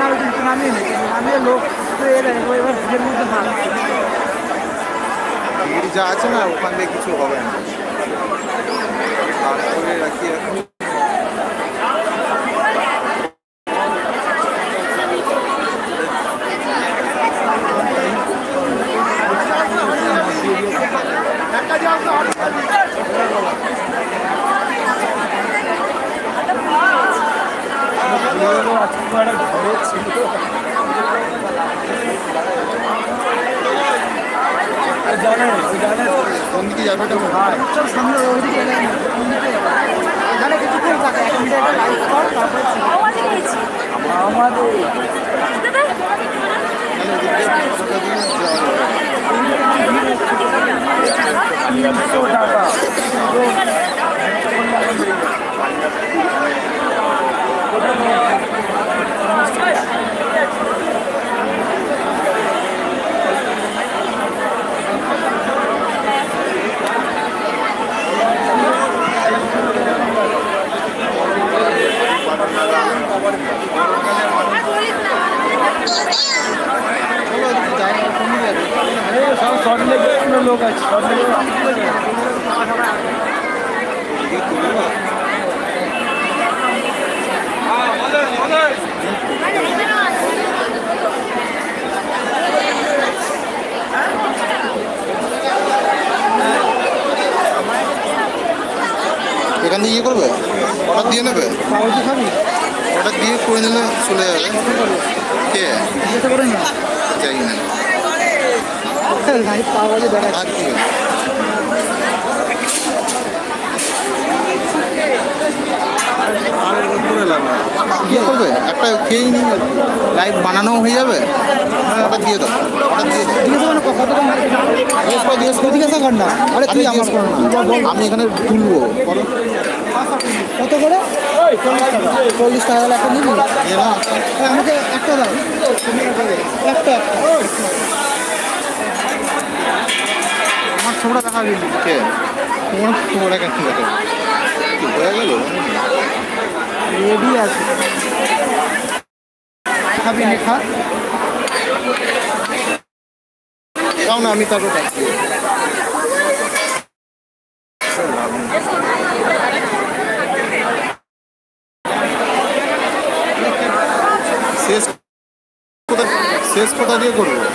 নামে কিন্তু নামিয়ে নেই, নামিয়ে লোক তো এবার ভিড়ের মধ্যে ভালো ভিড় যা আছে না ওখান থেকে কিছু হবে না। তারপরে রাখি এখন কোন দিকে যাবে এটা ভাই? সামনে ওইদিকে এখানে কিছুক্ষণ থাকে, 1 মিনিট একটা লাইভ কর, তারপরে আমাদের টাকা সব শর্ট লেগে লোক আছে, শর্ট লেগে এখান থেকে ইয়ে করবে, অর্ডার দিয়ে নেবে, পাউরুটি খাবি? অর্ডার দিয়ে করে নিলে চলে যাবে। কে যেতে করে না চাই না লাইভ পাওয়া দেখা আর কি ইয়ে করবে, একটা খেয়েই নিয়ে লাইভ বানানো হয়ে যাবে। অর্ডার দিয়ে দাও, অর্ডার দিয়ে দাও। জিজ্ঞাসা কর না, আরে তুই আমার করো না, আমি এখানে তুলবো, বলো কত করে? 40 টাকা একটা নিবি? এ না আমাকে একটা দাও, একটা আমার ছবিটা দেখা গেল। কে তোমার এখানে কি দেখো কি হয়ে গেল? রেডি আছে, খাবি না খা। তাও না আমি তারপর পাচ্ছি শেষ কোথা দিয়ে করবো?